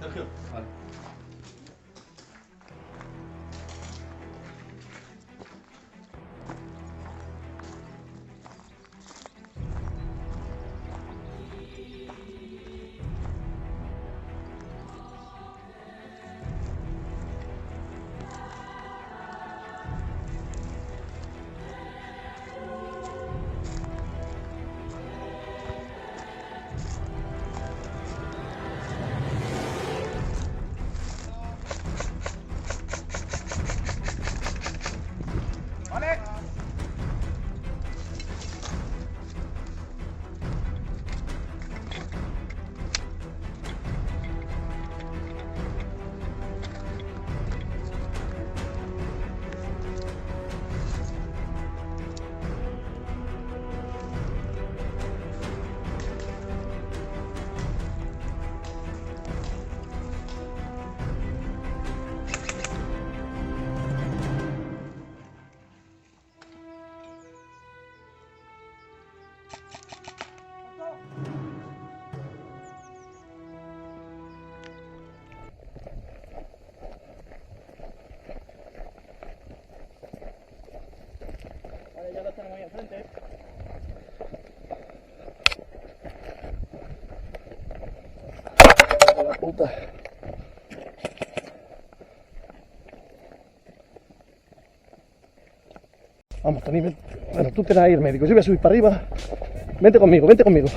Sergio. Vale. Vale, ya lo tenemos ahí enfrente. La puta. Vamos, Tony, ven. Bueno, tú te vas a ir, médico. Yo voy a subir para arriba. Vente conmigo, vente conmigo.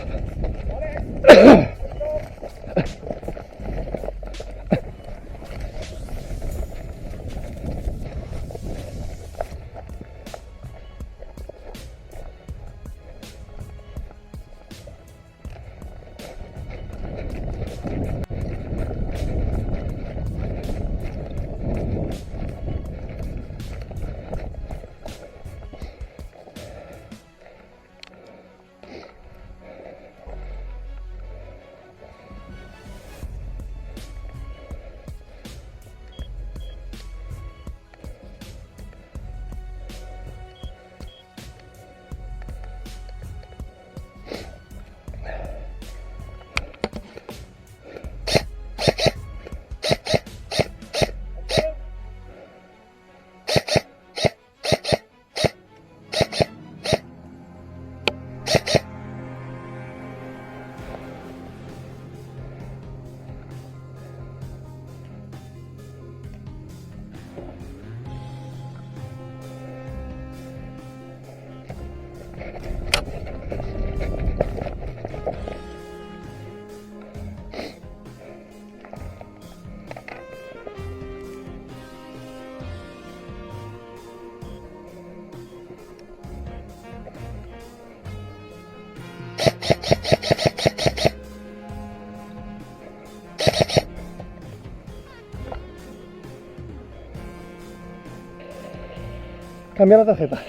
Cambia la tarjeta.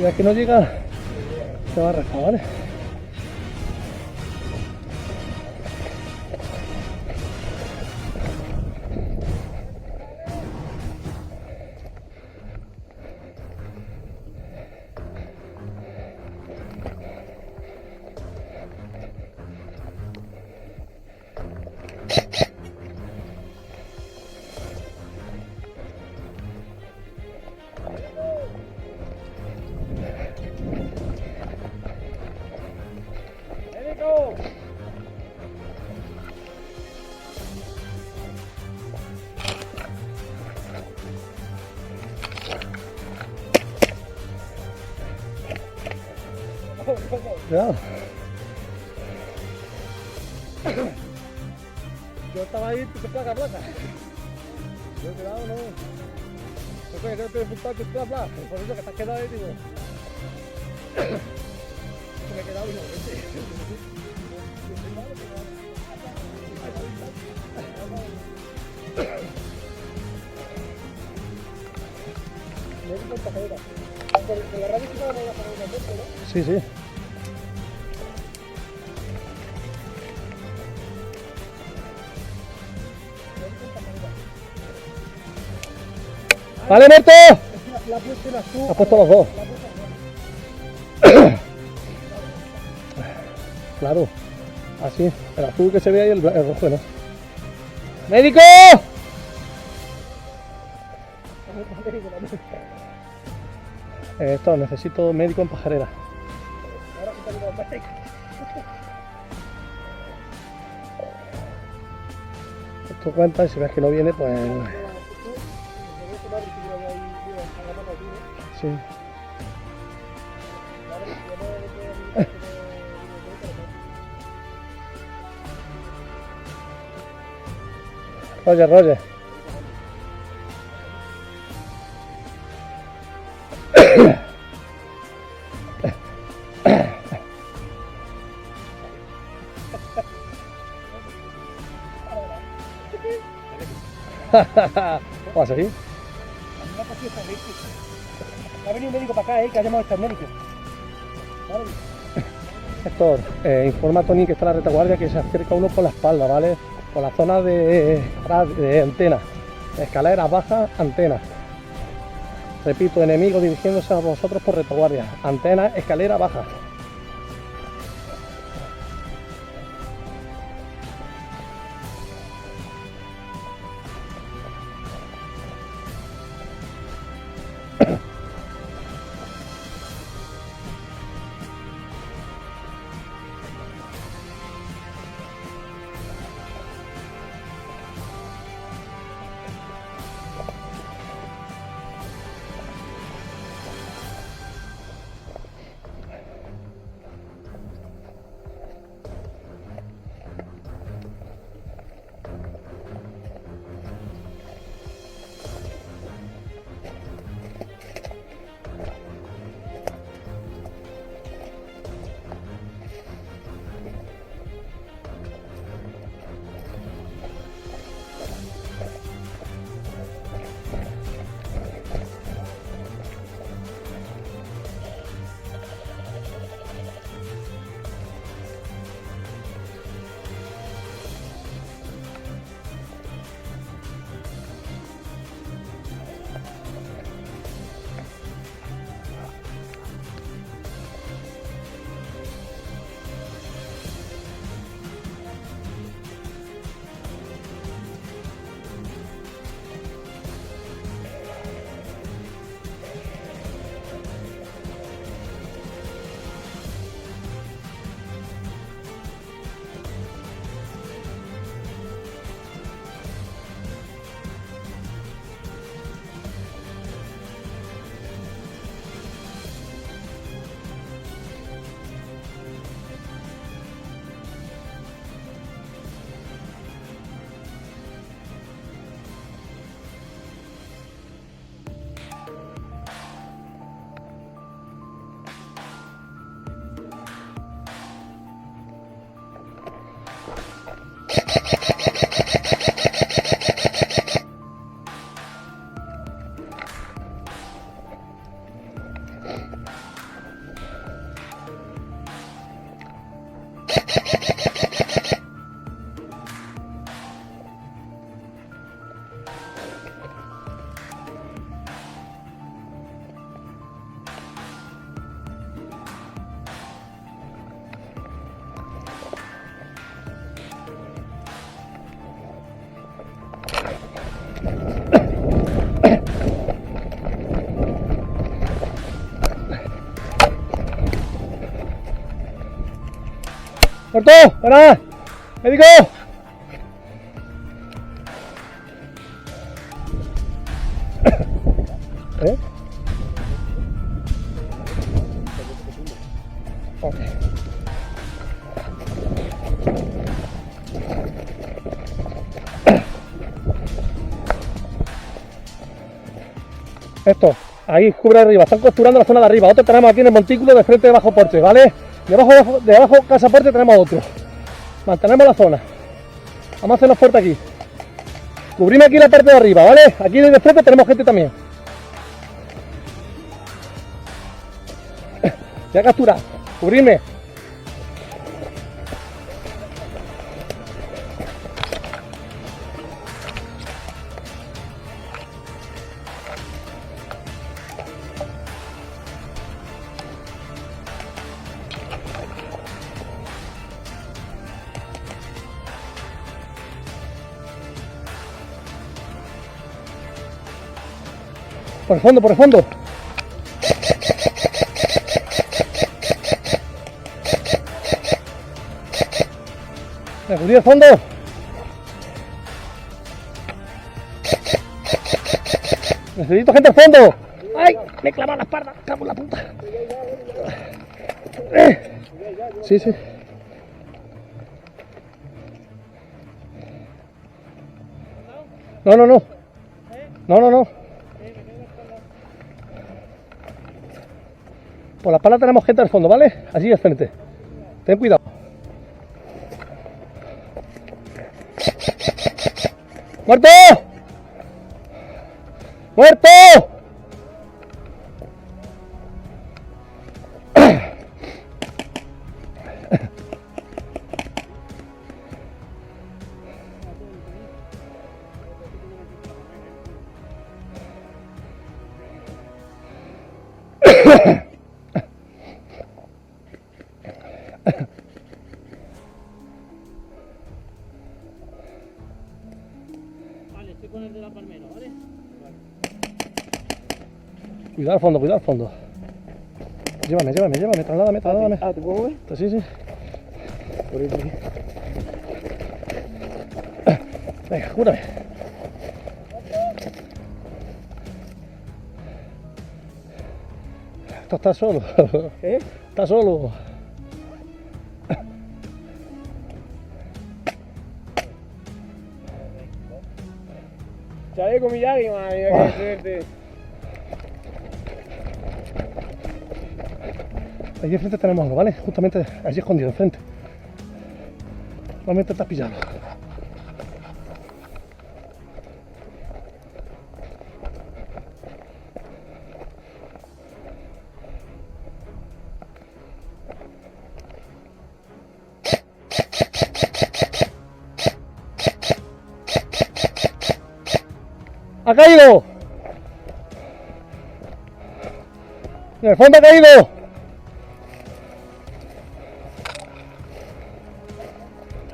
Si ves que no llega, te va a rascar, ¿vale? Cuidado. Yo estaba ahí, te placa. Yo cuidado, no. Yo creo que te he apuntado que placa. Por eso que te has quedado ahí, digo. Me he quedado y no, sí, sí. ¡Vale, Merto! Has puesto los dos. Claro, así, el azul que se ve ahí, el rojo, ¿no? ¡Médico! Esto, necesito médico en Pajarera. Esto cuenta y si ves que no viene, pues... Sí. Roger. ¿Vas a seguir? Ha venido un médico para acá, que ha llamado a este médico. ¿Vale? Héctor, informa a Tony que está en la retaguardia que se acerca uno por la espalda, ¿vale? Por la zona de antena. Escaleras bajas, antenas. Repito, enemigo dirigiéndose a vosotros por retaguardia. Antena, escalera baja. ¡Muerto! ¡Para! ¡Médico! ¿Eh? Ok. Esto, ahí cubre arriba, están costurando la zona de arriba. Otro tenemos aquí en el montículo de frente de bajo porche, ¿vale? De abajo casa porche tenemos otro. Mantenemos la zona. Vamos a hacernos fuerte aquí. Cubrimos aquí la parte de arriba, ¿vale? Aquí de frente tenemos gente también. Ya captura. Cubrirme. Por el fondo, por el fondo. Me cubrí el fondo. Necesito gente al fondo. ¡Ay! Me he clavado la espalda. Cago en la puta. Sí, sí. No, no, no. No, no, no. Por la espalda tenemos gente al fondo, ¿vale? Allí al frente. Ten cuidado. ¡Muerto! ¡Muerto! Vale, estoy con el de la palmera, ¿vale? Cuidado al fondo, cuidado al fondo. Llévame, trasládame. Ah, ¿te puedo ver? Sí, sí. Por ahí, por ahí. Venga, cúrame. Esto está solo. ¿Eh? Está solo. Chaleco Miyagi, mira qué suerte. Allí enfrente tenemos algo, ¿vale? Justamente allí escondido, enfrente. Vamos a intentar pillarlo. ¡Ha caído! ¡En el fondo ha caído!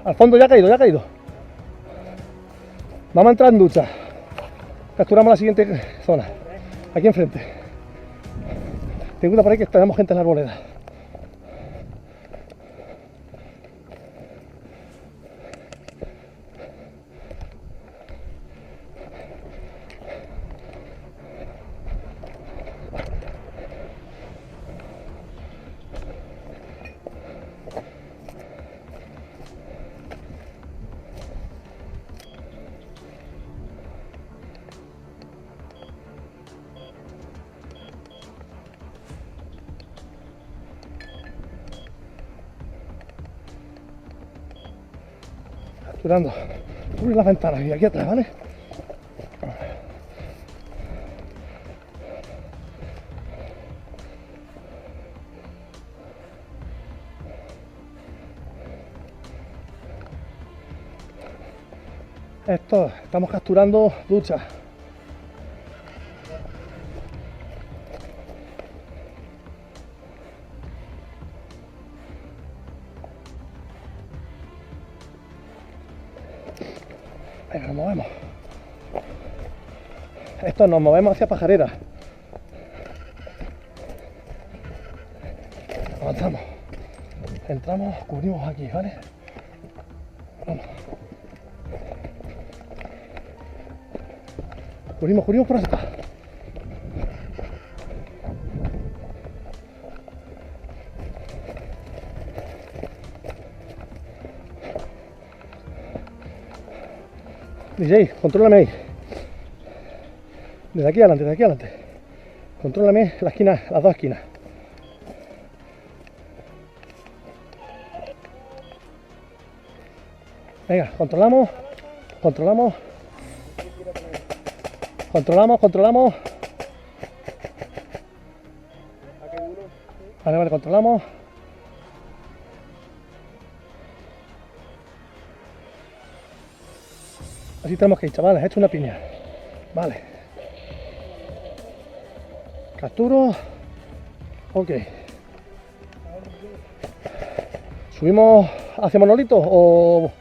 Al fondo ya ha caído. Vamos a entrar en ducha. Capturamos la siguiente zona. Aquí enfrente. Ten cuidado por ahí que tenemos gente en la arboleda. capturando. Cubrir las ventanas y aquí atrás, ¿vale? Esto, estamos capturando duchas. Venga, nos movemos. Esto, nos movemos hacia Pajarera. Avanzamos. Entramos, cubrimos aquí, ¿vale? Vamos. Cubrimos por acá. DJ, contrólame ahí. Desde aquí adelante. Contrólame la esquina, las dos esquinas. Venga, controlamos. Vale, controlamos. Así tenemos que ir, chavales, he hecho una piña. Vale. Capturo. Ok. ¿Subimos hacia Monolito o...?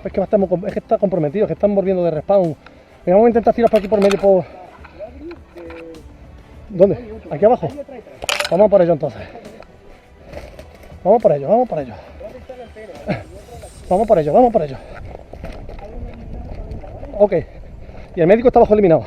Es que está comprometido, es que están volviendo de respawn. Venga, vamos a intentar tirar por aquí por medio por... ¿Dónde? ¿Aquí abajo? Vamos por ello entonces. Vamos por ello. Vamos por ello. Ok. Y el médico está bajo eliminado.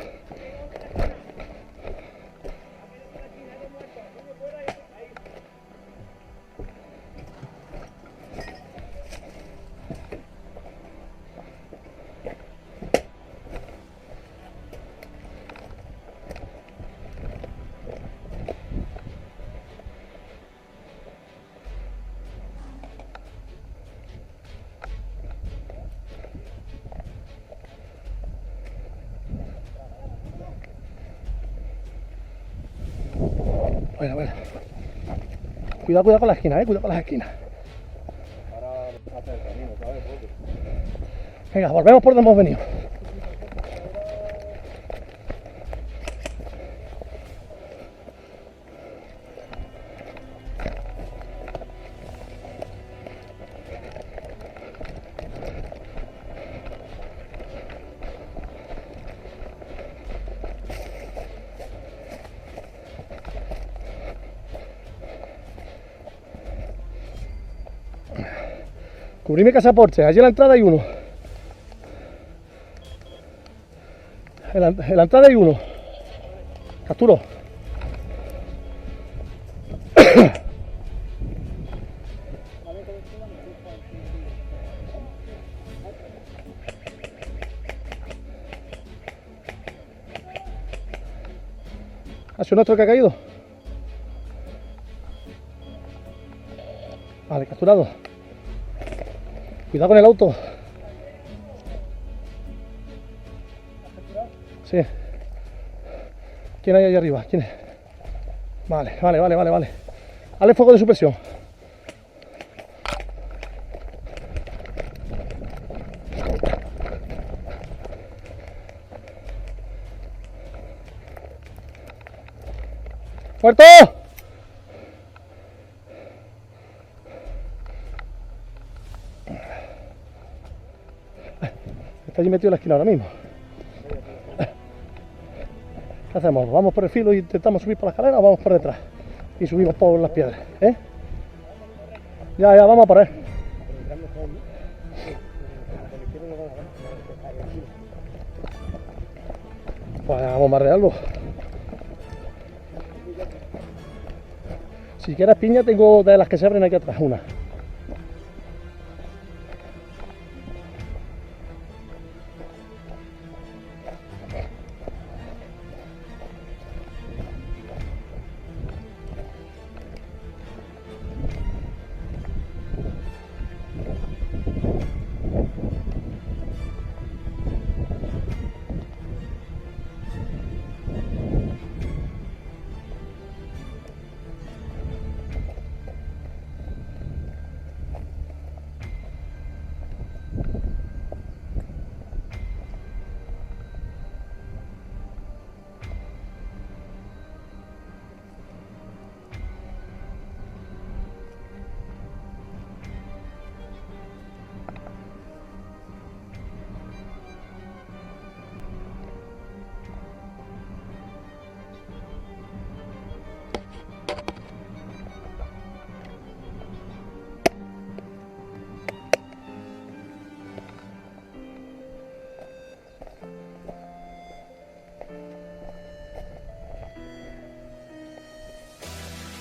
Bueno. Cuidado con la esquina, cuidado con las esquinas. Venga, volvemos por donde hemos venido. Cubrime casa Porsche, allí en la entrada hay uno. En la entrada hay uno. Capturo. ¿Ha sido nuestro que ha caído? Vale, capturado. Cuidado con el auto. Sí. ¿Quién hay ahí arriba? ¿Quién es? Vale. Dale fuego de supresión. ¡Muerto! Está allí metido en la esquina ahora mismo. ¿Qué hacemos? ¿Vamos por el filo y intentamos subir por la escalera o vamos por detrás? Y subimos por las piedras, ¿eh? Ya, vamos a por él. Pues vamos a bombardearlo. Si quieres piña, tengo de las que se abren aquí atrás, una.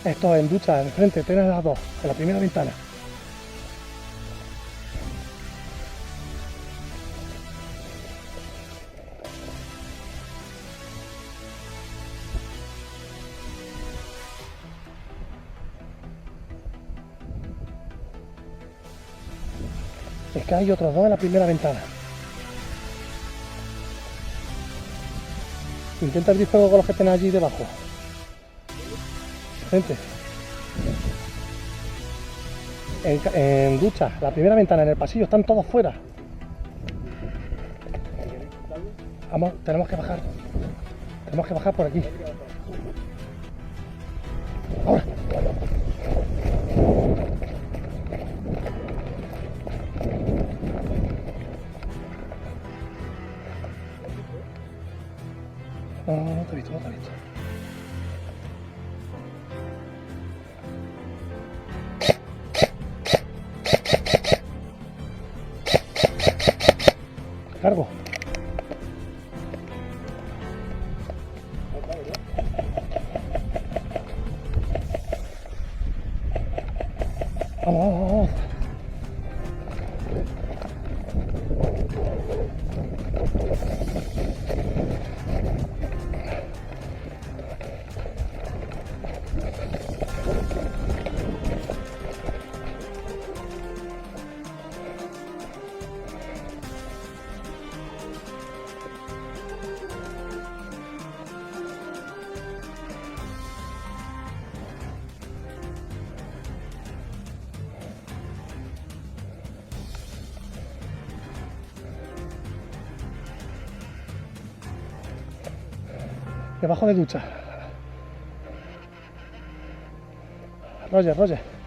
Esto en ducha, enfrente, tienes las dos, en la primera ventana. Es que hay otros dos en la primera ventana. Intenta abrir fuego con los que estén allí debajo. Gente. En ducha, la primera ventana, en el pasillo, están todos fuera. Vamos, tenemos que bajar. Tenemos que bajar por aquí. Ahora. No te he visto, no te he visto. Cargo. Vamos, vamos, vamos. Debajo de ducha. Roger, Roger.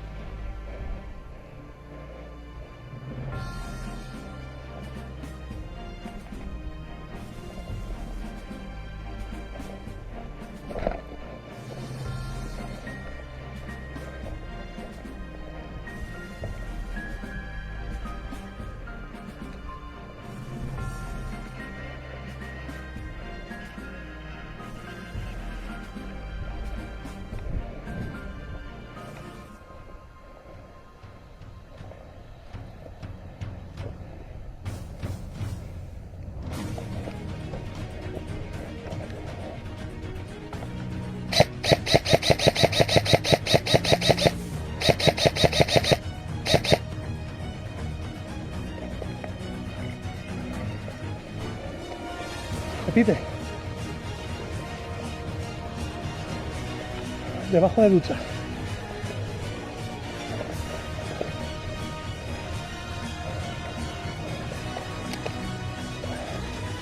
Repite. Debajo de ducha.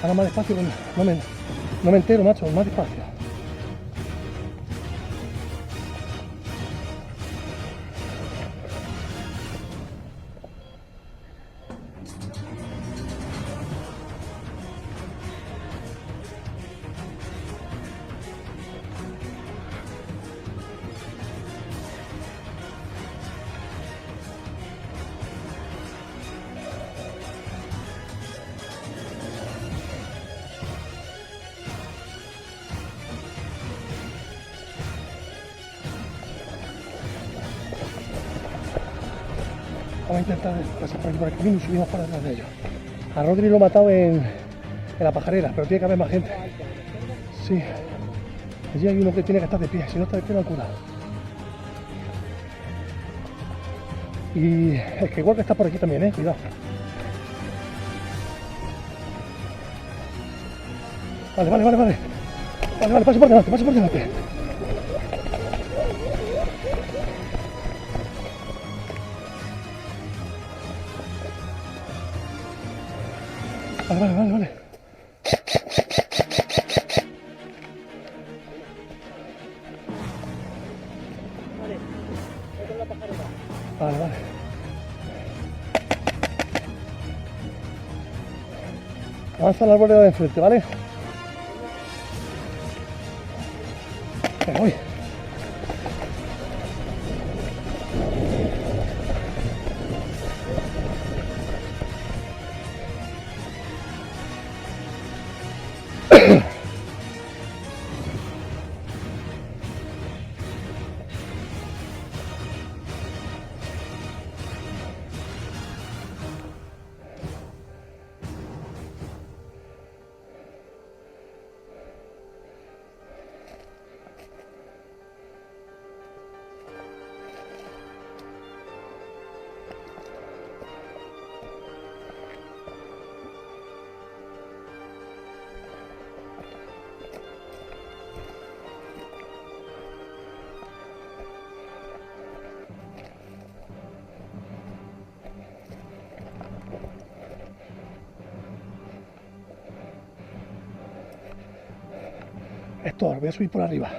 Ahora más despacio, no me entero, macho, más despacio. Vamos a intentar pasar por aquí por el camino y subimos para detrás de ellos. A Rodri lo he matado en la pajarera, pero tiene que haber más gente. Sí. Allí hay uno que tiene que estar de pie, si no está de pie no han curado. Y el que igual que está por aquí también, cuidado. Vale. Vale, pase por delante, pase por delante. Vale. Vale. Avanza al árbol de enfrente, ¿vale? Me voy. Héctor, voy a subir por arriba.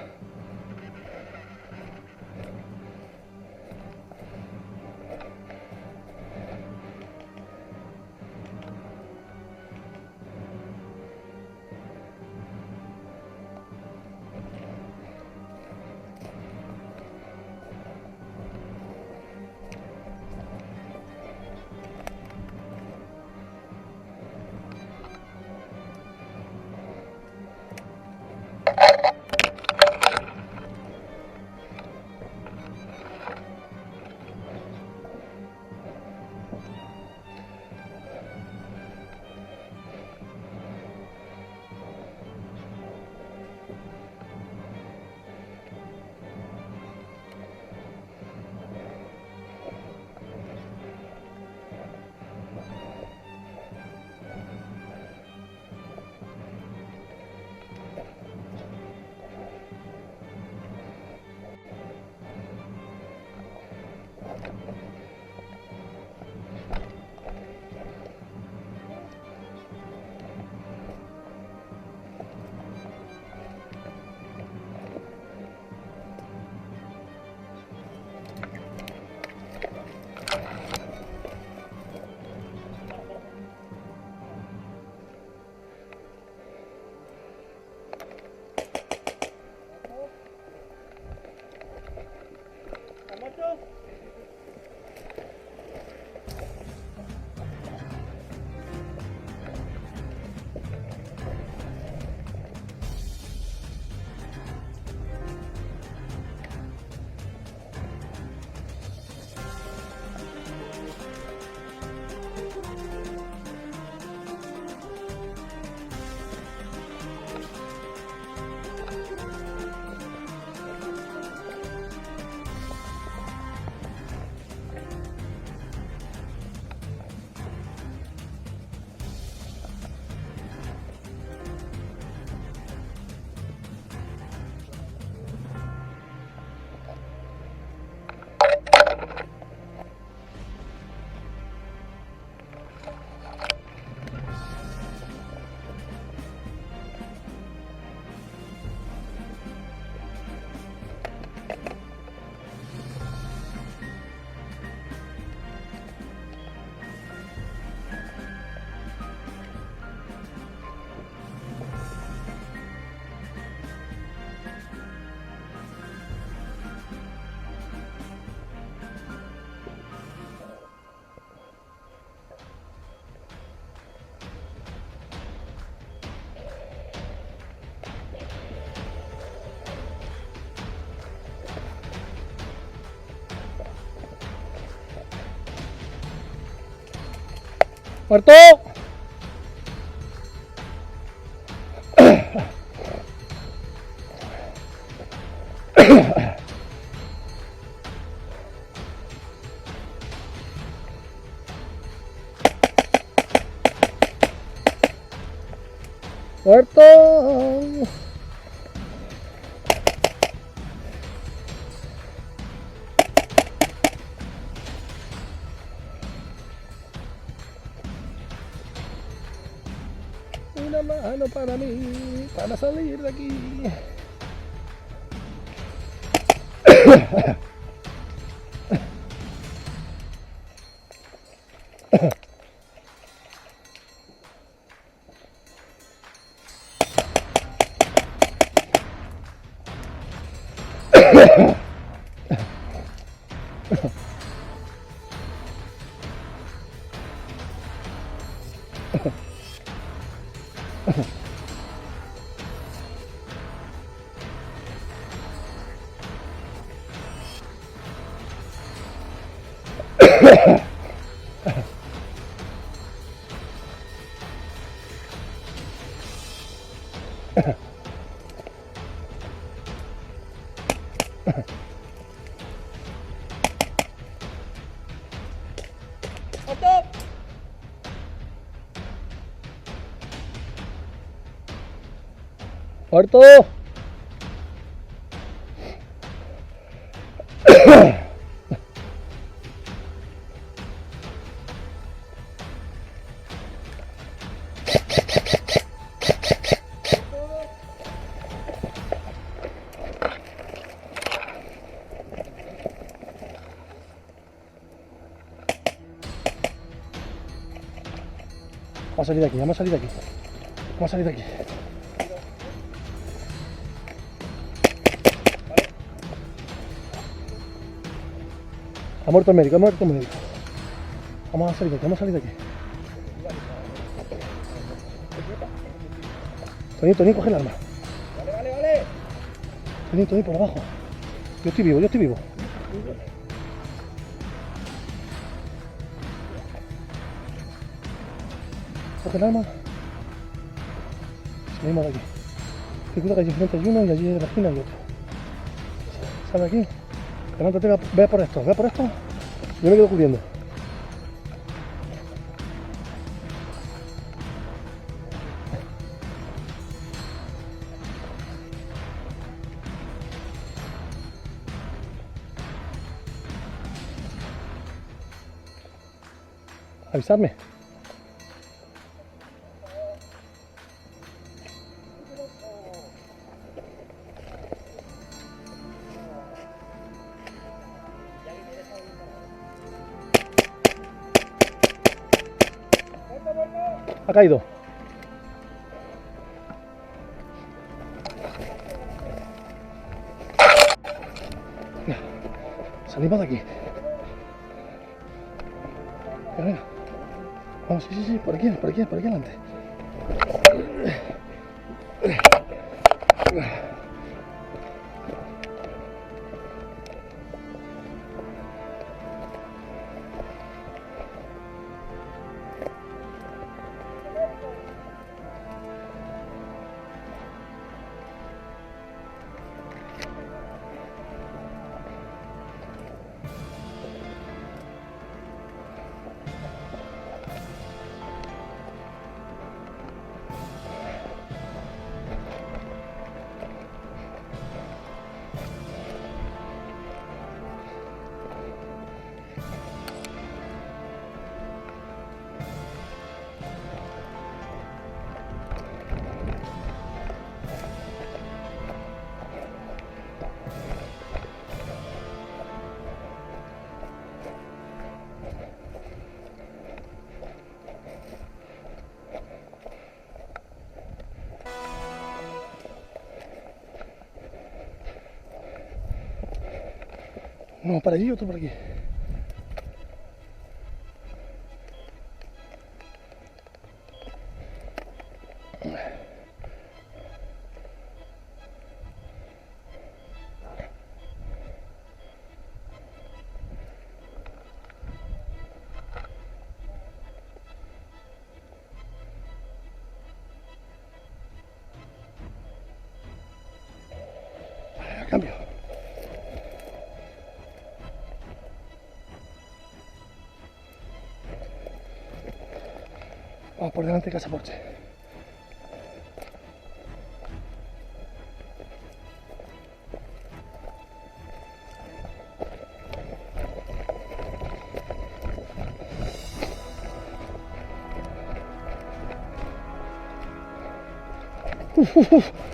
¡Muerto! ¡Muerto! Una mano para mí, para salir de aquí. ¡Muerto! Vamos a salir de aquí, vamos a salir de aquí. Vamos a salir de aquí. Ha muerto el médico, ha muerto el médico. Vamos a salir de aquí, vamos a salir de aquí. Tony, Tony, coge el arma. Vale. Tony, Tony, por abajo. Yo estoy vivo, yo estoy vivo. Coge el arma. Salimos de aquí. Ten cuidado que allí enfrente hay uno y allí en la esquina hay otro. Sale aquí. Levántate, ve por esto, ve por esto. Yo me quedo cubriendo. Avisarme. Ha caído. Salimos de aquí. Venga. Vamos, sí, por aquí adelante. Uno para allí y otro por aquí. Cambio. Vamos por delante de Casa Porche.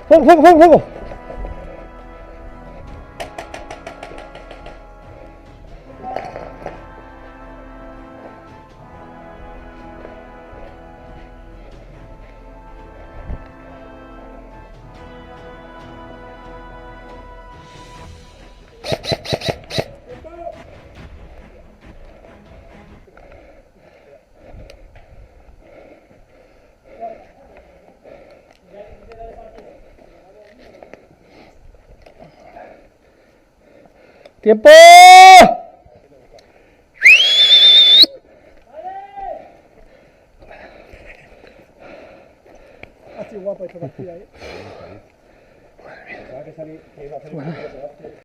¡Fuego! ¡Tiempo! Así guapa esta partida, ¿eh? Madre mía. Que iba a hacer